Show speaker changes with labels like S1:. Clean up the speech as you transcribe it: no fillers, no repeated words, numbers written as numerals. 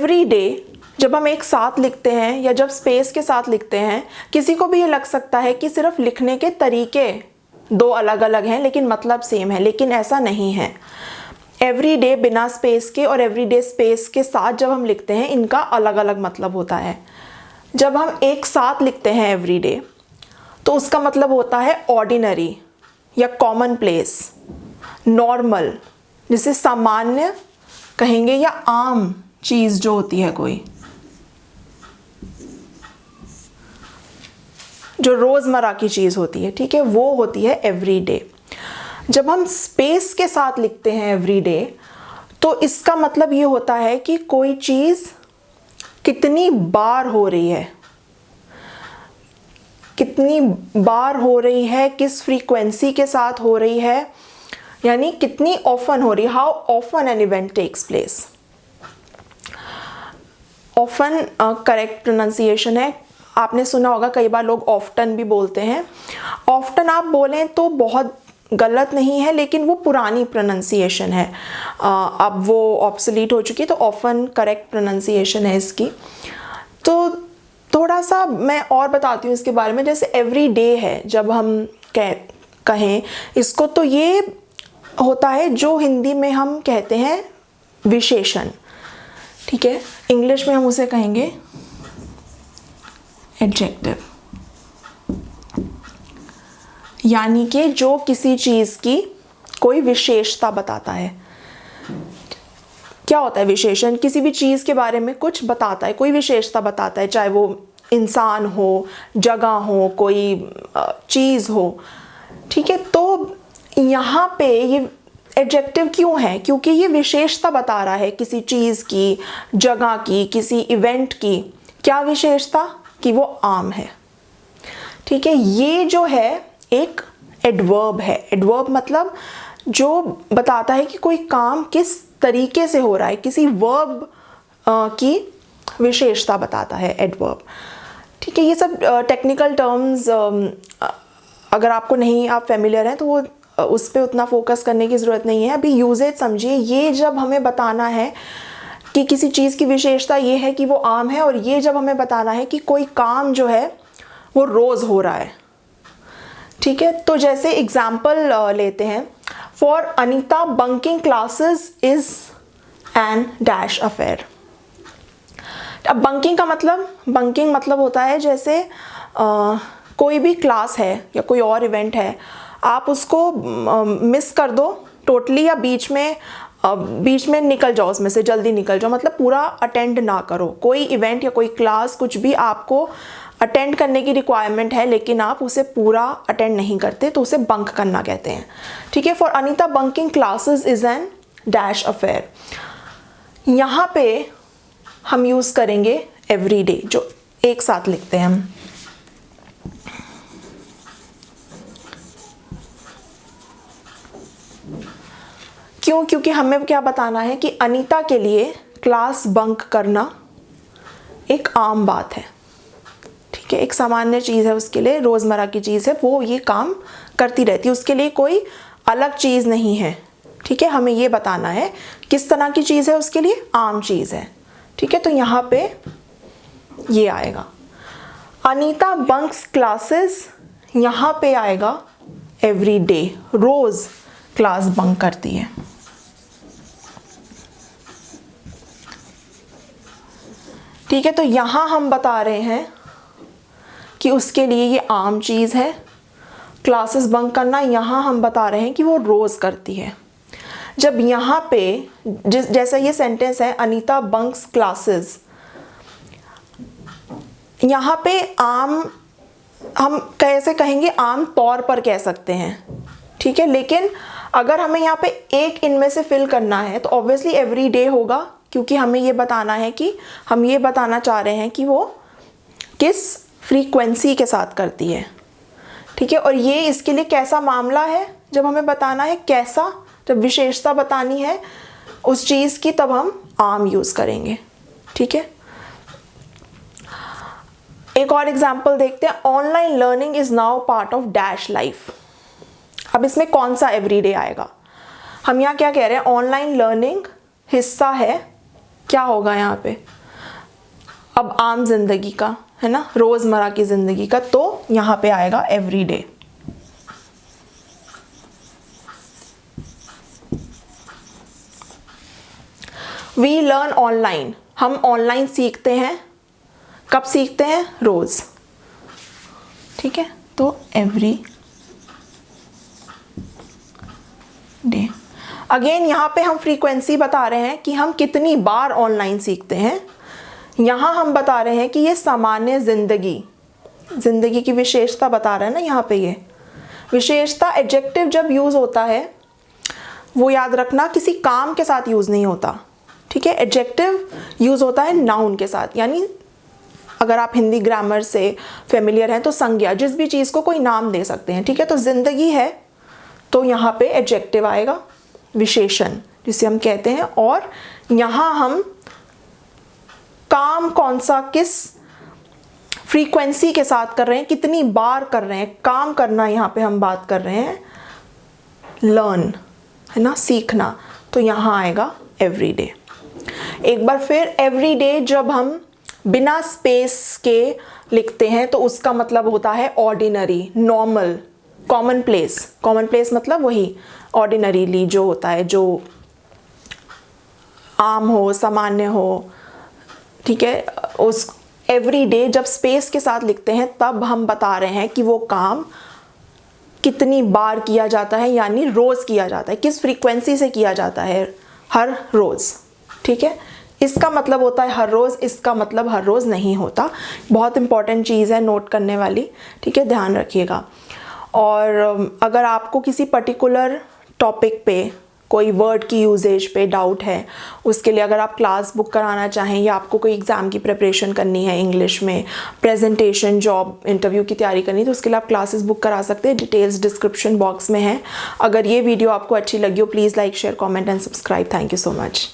S1: Every day जब हम एक साथ लिखते हैं या जब स्पेस के साथ लिखते हैं, किसी को भी ये लग सकता है कि सिर्फ लिखने के तरीके दो अलग अलग हैं लेकिन मतलब सेम है, लेकिन ऐसा नहीं है। एवरी डे बिना स्पेस के और एवरी डे स्पेस के साथ जब हम लिखते हैं, इनका अलग अलग मतलब होता है। जब हम एक साथ लिखते हैं एवरी डे, तो उसका मतलब होता है ऑर्डिनरी या कॉमन प्लेस, नॉर्मल, जिसे सामान्य कहेंगे, या आम चीज़ जो होती है कोई, जो रोज़मर्रा की चीज़ होती है, ठीक है, वो होती है एवरी डे। जब हम स्पेस के साथ लिखते हैं एवरी डे, तो इसका मतलब ये होता है कि कोई चीज़ कितनी बार हो रही है, कितनी बार हो रही है, किस फ्रीक्वेंसी के साथ हो रही है, यानी कितनी ऑफन हो रही है, how often an event takes place. Often correct pronunciation है, आपने सुना होगा, कई बार लोग ऑफ्टन भी बोलते हैं। ऑफ्टन आप बोलें तो बहुत गलत नहीं है, लेकिन वो पुरानी प्रोनाउंसिएशन है, अब वो ऑब्सोलीट हो चुकी है, तो ऑफन करेक्ट प्रोनाउंसिएशन है इसकी। तो थोड़ा सा मैं और बताती हूँ इसके बारे में। जैसे एवरी डे है, जब हम कहें इसको, तो ये होता है जो हिंदी में हम कहते हैं विशेषण, ठीक है, इंग्लिश में हम उसे कहेंगे एडजेक्टिव, यानी कि जो किसी चीज़ की कोई विशेषता बताता है। क्या होता है विशेषण? किसी भी चीज़ के बारे में कुछ बताता है, कोई विशेषता बताता है, चाहे वो इंसान हो, जगह हो, कोई चीज़ हो, ठीक है। तो यहाँ पे ये एडजेक्टिव क्यों है? क्योंकि ये विशेषता बता रहा है किसी चीज़ की, जगह की, किसी इवेंट की। क्या विशेषता? कि वो आम है, ठीक है। ये जो है एक एडवर्ब है। एडवर्ब मतलब जो बताता है कि कोई काम किस तरीके से हो रहा है, किसी वर्ब की विशेषता बताता है एडवर्ब, ठीक है। ये सब टेक्निकल टर्म्स अगर आपको नहीं, आप फेमिलियर हैं, तो वो उस पर उतना फोकस करने की ज़रूरत नहीं है। अभी यूजेज समझिए। ये जब हमें बताना है कि किसी चीज़ की विशेषता ये है कि वो आम है, और ये जब हमें बताना है कि कोई काम जो है वो रोज़ हो रहा है, ठीक है। तो जैसे एग्जाम्पल लेते हैं, for Anita bunking classes is an dash affair. अब बंकिंग का मतलब, बंकिंग मतलब होता है जैसे कोई भी क्लास है या कोई और इवेंट है, आप उसको मिस कर दो टोटली, या बीच में निकल जाओ, उसमें से जल्दी निकल जाओ, मतलब पूरा अटेंड ना करो। कोई इवेंट या कोई क्लास, कुछ भी आपको अटेंड करने की रिक्वायरमेंट है, लेकिन आप उसे पूरा अटेंड नहीं करते, तो उसे बंक करना कहते हैं, ठीक है। For Anita bunking classes is an dash affair. यहाँ पे हम यूज़ करेंगे एवरी डे, जो एक साथ लिखते हैं हम। क्यों? क्योंकि हमें क्या बताना है कि अनीता के लिए क्लास बंक करना एक आम बात है, ठीक है, एक सामान्य चीज़ है उसके लिए, रोज़मर्रा की चीज़ है, वो ये काम करती रहती है, उसके लिए कोई अलग चीज़ नहीं है, ठीक है। हमें ये बताना है किस तरह की चीज़ है उसके लिए, आम चीज़ है, ठीक है। तो यहाँ पे ये आएगा अनीता बंक्स क्लासेस, यहाँ पे आएगा एवरी डे, रोज़ क्लास बंक करती है, ठीक है। तो यहाँ हम बता रहे हैं कि उसके लिए ये आम चीज़ है क्लासेस बंक करना, यहाँ हम बता रहे हैं कि वो रोज़ करती है। जब यहाँ पे जैसा ये सेंटेंस है अनीता बंक्स क्लासेस, यहाँ पे आम हम कैसे कहेंगे, आम तौर पर कह सकते हैं, ठीक है। लेकिन अगर हमें यहाँ पे एक इनमें से फिल करना है, तो ऑब्वियसली एवरी डे होगा, क्योंकि हमें ये बताना है कि हम ये बताना चाह रहे हैं कि वो किस फ्रीक्वेंसी के साथ करती है, ठीक है। और ये इसके लिए कैसा मामला है, जब हमें बताना है कैसा, जब विशेषता बतानी है उस चीज़ की, तब हम आम यूज़ करेंगे, ठीक है। एक और एग्जाम्पल देखते हैं, online learning is now part of dash life. अब इसमें कौन सा एवरीडे आएगा? हम यहाँ क्या कह रहे हैं, ऑनलाइन लर्निंग हिस्सा है क्या होगा यहाँ पे, अब आम जिंदगी का है ना, रोजमर्रा की जिंदगी का, तो यहाँ पे आएगा एवरीडे। वी लर्न ऑनलाइन, हम ऑनलाइन सीखते हैं, कब सीखते हैं, रोज। ठीक है, तो एवरी डे। अगेन यहाँ पे हम फ्रीक्वेंसी बता रहे हैं कि हम कितनी बार ऑनलाइन सीखते हैं। यहाँ हम बता रहे हैं कि ये सामान्य जिंदगी की विशेषता बता रहे हैं ना यहाँ पे। ये विशेषता एडजेक्टिव जब यूज होता है, वो याद रखना किसी काम के साथ यूज नहीं होता। ठीक है, एडजेक्टिव यूज होता है नाउन के साथ, यानी अगर आप हिंदी ग्रामर से फेमिलियर हैं तो संज्ञा, जिस भी चीज़ को कोई नाम दे सकते हैं। ठीक है, तो जिंदगी है तो यहाँ पे एडजेक्टिव आएगा, विशेषण जिसे हम कहते हैं। और यहाँ हम काम कौन सा, किस फ्रीक्वेंसी के साथ कर रहे हैं, कितनी बार कर रहे हैं, काम करना यहाँ पे हम बात कर रहे हैं, लर्न है ना, सीखना, तो यहाँ आएगा एवरीडे। एक बार फिर एवरीडे जब हम बिना स्पेस के लिखते हैं तो उसका मतलब होता है ordinary, normal, common place. Common place मतलब वही ऑर्डिनरीली जो होता है, जो आम हो, सामान्य हो। ठीक है, उस एवरीडे जब स्पेस के साथ लिखते हैं तब हम बता रहे हैं कि वो काम कितनी बार किया जाता है, यानी रोज किया जाता है, किस फ्रीक्वेंसी से किया जाता है, हर रोज। ठीक है, इसका मतलब होता है हर रोज़, इसका मतलब हर रोज़ नहीं होता। बहुत इंपॉर्टेंट चीज़ है नोट करने वाली। ठीक है, ध्यान रखिएगा। और अगर आपको किसी पर्टिकुलर टॉपिक पे, कोई वर्ड की यूजेज पे डाउट है, उसके लिए अगर आप क्लास बुक कराना चाहें या आपको कोई एग्ज़ाम की प्रिपरेशन करनी है, इंग्लिश में प्रेजेंटेशन, जॉब इंटरव्यू की तैयारी करनी है, तो उसके लिए आप क्लासेस बुक करा सकते हैं। डिटेल्स डिस्क्रिप्शन बॉक्स में है। अगर ये वीडियो आपको अच्छी लगी हो, please like, share, comment and subscribe. Thank you so much.